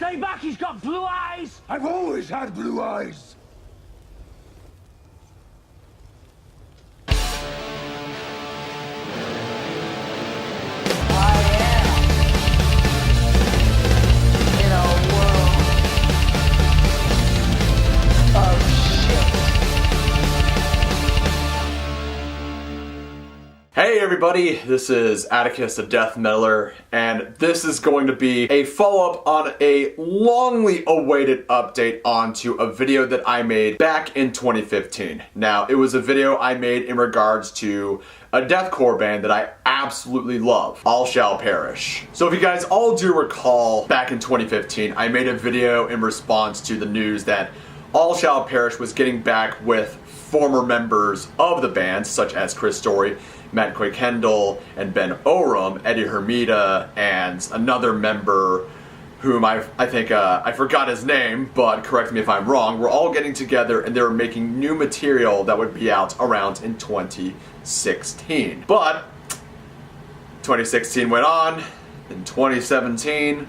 Stay back, he's got blue eyes! I've always had blue eyes. Hey everybody, this is Atticus, a death metaler, and this is going to be a follow-up on a longly awaited update onto a video that I made back in 2015. Now, it was a video I made in regards to a deathcore band that I absolutely love, All Shall Perish. So if you guys all do recall, back in 2015, I made a video in response to the news that All Shall Perish was getting back with former members of the band, such as Chris Story, Matt Kendall, and Ben Oram, Eddie Hermida, and another member whom I think, I forgot his name, but correct me if I'm wrong, were all getting together and they were making new material that would be out around in 2016. But 2016 went on, in 2017,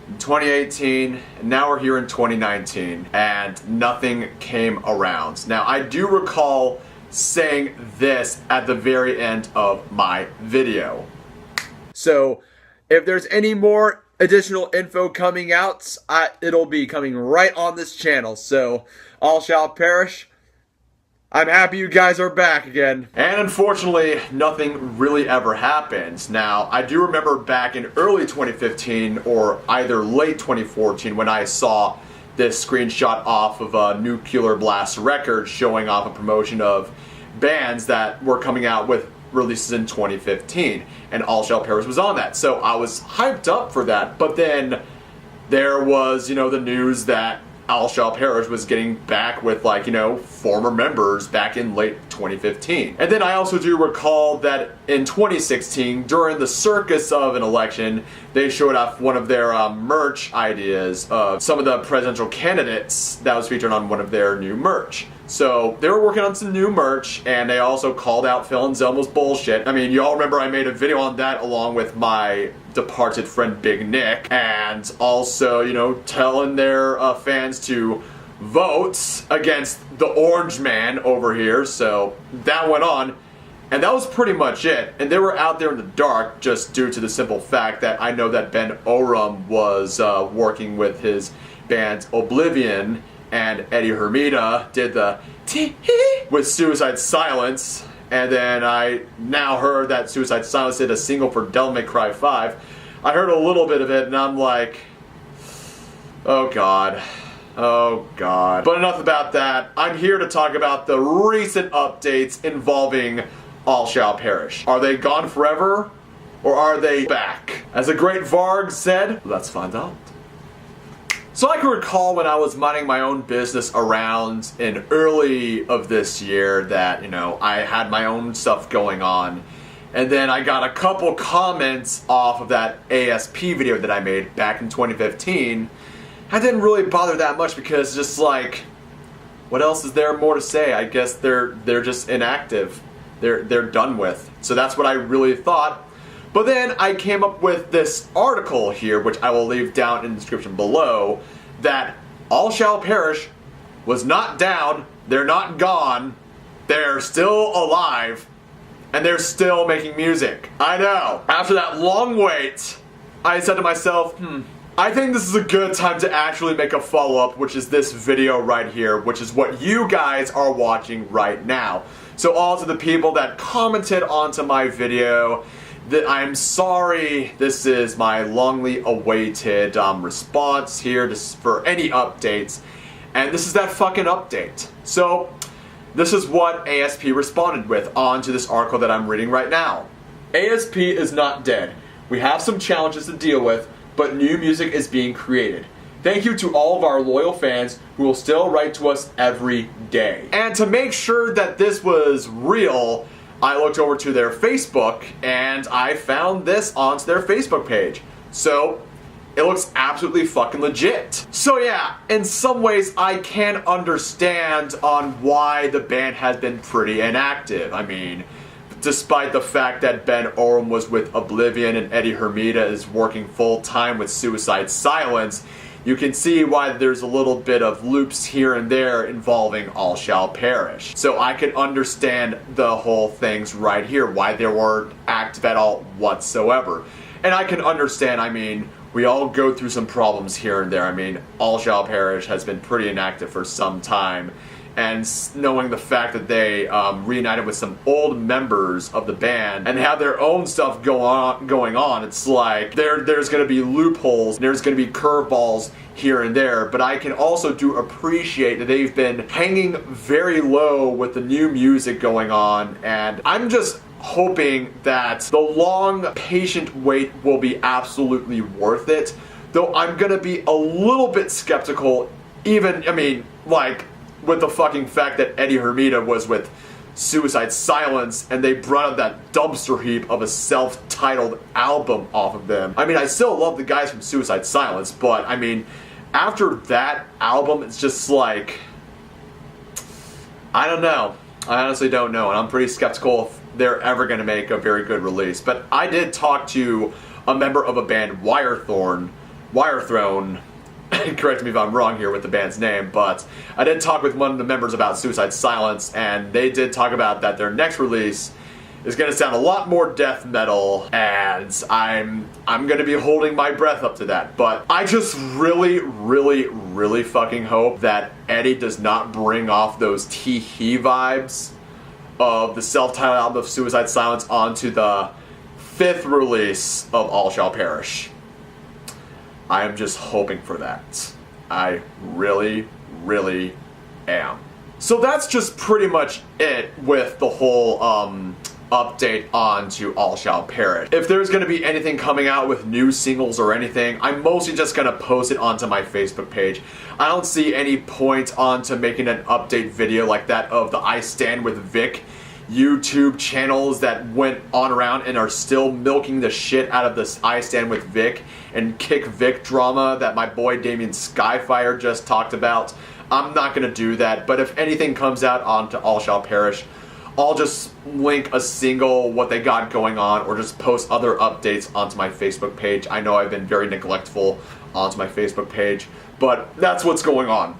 in 2018, and now we're here in 2019, and nothing came around. Now, I do recall saying this at the very end of my video. So, if there's any more additional info coming out, it'll be coming right on this channel. So, All Shall Perish, I'm happy you guys are back again. And unfortunately, nothing really ever happened. Now, I do remember back in early 2015 or either late 2014 when I saw this screenshot off of a Nuclear Blast record showing off a promotion of bands that were coming out with releases in 2015, and All Shall Perish was on that. So I was hyped up for that, but then there was, the news that All Shall Perish was getting back with, former members back in late 2015. And then I also do recall that in 2016, during the circus of an election, they showed off one of their merch ideas of some of the presidential candidates that was featured on one of their new merch. So they were working on some new merch, and they also called out Phil Anselmo's bullshit. I mean, you all remember I made a video on that along with my departed friend Big Nick, and also, telling their fans to vote against the Orange Man over here. So that went on, and that was pretty much it. And they were out there in the dark just due to the simple fact that I know that Ben Oram was working with his band Oblivion, and Eddie Hermida did the tee-hee with Suicide Silence, and then I now heard that Suicide Silence did a single for Devil May Cry 5. I heard a little bit of it, and I'm like, oh god. Oh god. But enough about that. I'm here to talk about the recent updates involving All Shall Perish. Are they gone forever, or are they back? As a great Varg said, let's find out. So I can recall when I was minding my own business around in early of this year that, I had my own stuff going on. And then I got a couple comments off of that ASP video that I made back in 2015. I didn't really bother that much because just what else is there more to say? I guess they're just inactive. They're done with. So that's what I really thought. But then I came up with this article here, which I will leave down in the description below, that All Shall Perish was not down, they're not gone, they're still alive, and they're still making music. I know. After that long wait, I said to myself, I think this is a good time to actually make a follow-up, which is this video right here, which is what you guys are watching right now. So all to the people that commented onto my video, I'm sorry, this is my longly awaited response here for any updates, and this is that fucking update. So, this is what ASP responded with onto this article that I'm reading right now. ASP is not dead. We have some challenges to deal with, but new music is being created. Thank you to all of our loyal fans who will still write to us every day. And to make sure that this was real, I looked over to their Facebook and I found this onto their Facebook page. So, it looks absolutely fucking legit. So yeah, in some ways I can understand on why the band has been pretty inactive. I mean, despite the fact that Ben Oram was with Oblivion and Eddie Hermida is working full time with Suicide Silence, you can see why there's a little bit of loops here and there involving All Shall Perish. So I can understand the whole things right here, why there weren't active at all whatsoever. And I can understand, I mean, we all go through some problems here and there. I mean, All Shall Perish has been pretty inactive for some time. And knowing the fact that they reunited with some old members of the band and have their own stuff going on, it's like there's going to be loopholes, there's going to be curveballs here and there. But I can also do appreciate that they've been hanging very low with the new music going on, and I'm just hoping that the long, patient wait will be absolutely worth it. Though I'm going to be a little bit skeptical, even, I mean, like, with the fucking fact that Eddie Hermida was with Suicide Silence and they brought up that dumpster heap of a self-titled album off of them. I mean, I still love the guys from Suicide Silence, but I mean, after that album, it's just like, I don't know. I honestly don't know, and I'm pretty skeptical if they're ever going to make a very good release. But I did talk to a member of a band, Wirethrone, correct me if I'm wrong here with the band's name, but I did talk with one of the members about Suicide Silence, and they did talk about that their next release is going to sound a lot more death metal, and I'm going to be holding my breath up to that. But I just really fucking hope that Eddie does not bring off those Tee-Hee vibes of the self-titled album of Suicide Silence onto the 5th release of All Shall Perish. I am just hoping for that. I really am. So that's just pretty much it with the whole update on to All Shall Perish. If there's going to be anything coming out with new singles or anything, I'm mostly just going to post it onto my Facebook page. I don't see any point onto making an update video like that of the I Stand With Vic YouTube channels that went on around and are still milking the shit out of this I Stand With Vic and Kick Vic drama that my boy Damien Skyfire just talked about. I'm not going to do that, but if anything comes out onto All Shall Perish, I'll just link a single, what they got going on, or just post other updates onto my Facebook page. I know I've been very neglectful onto my Facebook page, but that's what's going on.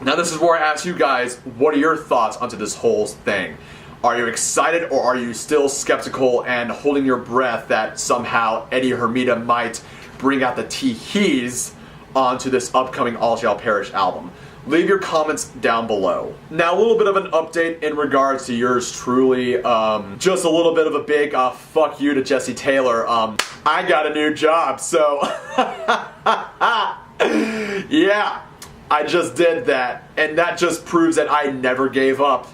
Now this is where I ask you guys, what are your thoughts onto this whole thing? Are you excited, or are you still skeptical and holding your breath that somehow Eddie Hermida might bring out the Tee-Hees onto this upcoming All Shall Perish album? Leave your comments down below. Now, a little bit of an update in regards to yours truly. Just a little bit of a big fuck you to Jesse Taylor. I got a new job, so yeah, I just did that, and that just proves that I never gave up.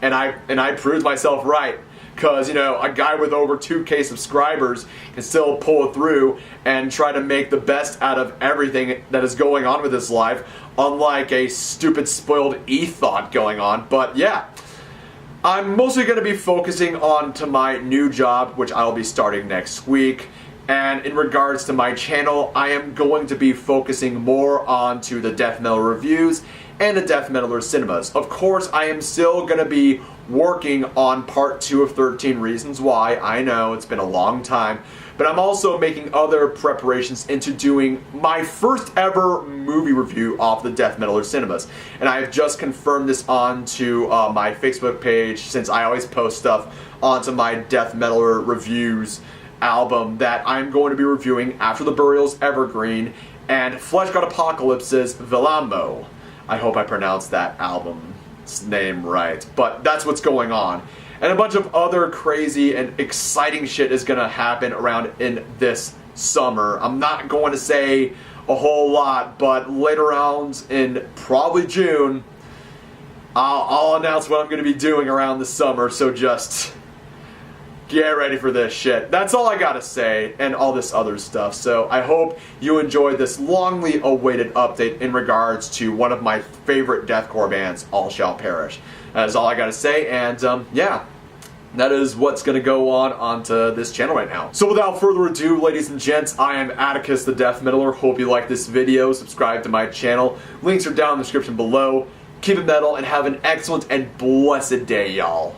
And I proved myself right, because, you know, a guy with over 2K subscribers can still pull it through and try to make the best out of everything that is going on with his life, unlike a stupid spoiled e-thought going on. But yeah, I'm mostly going to be focusing on to my new job, which I'll be starting next week. And in regards to my channel, I am going to be focusing more onto the death metal reviews and the Death Metaler cinemas. Of course, I am still going to be working on part 2 of 13 Reasons Why. I know, it's been a long time. But I'm also making other preparations into doing my first ever movie review off the Death Metaler cinemas. And I have just confirmed this onto my Facebook page, since I always post stuff onto my Death Metaler reviews album, that I'm going to be reviewing After the Burial's Evergreen and Flesh God Apocalypse's Velamo. I hope I pronounced that album's name right, but that's what's going on. And a bunch of other crazy and exciting shit is gonna happen around in this summer. I'm not going to say a whole lot, but later on in probably June, I'll announce what I'm gonna be doing around the summer, so just get ready for this shit. That's all I gotta say, and all this other stuff. So I hope you enjoyed this longly awaited update in regards to one of my favorite deathcore bands, All Shall Perish. That is all I gotta say, and yeah, that is what's gonna go on onto this channel right now. So without further ado, ladies and gents, I am Atticus the Death Metaler. Hope you like this video. Subscribe to my channel. Links are down in the description below. Keep it metal and have an excellent and blessed day, y'all.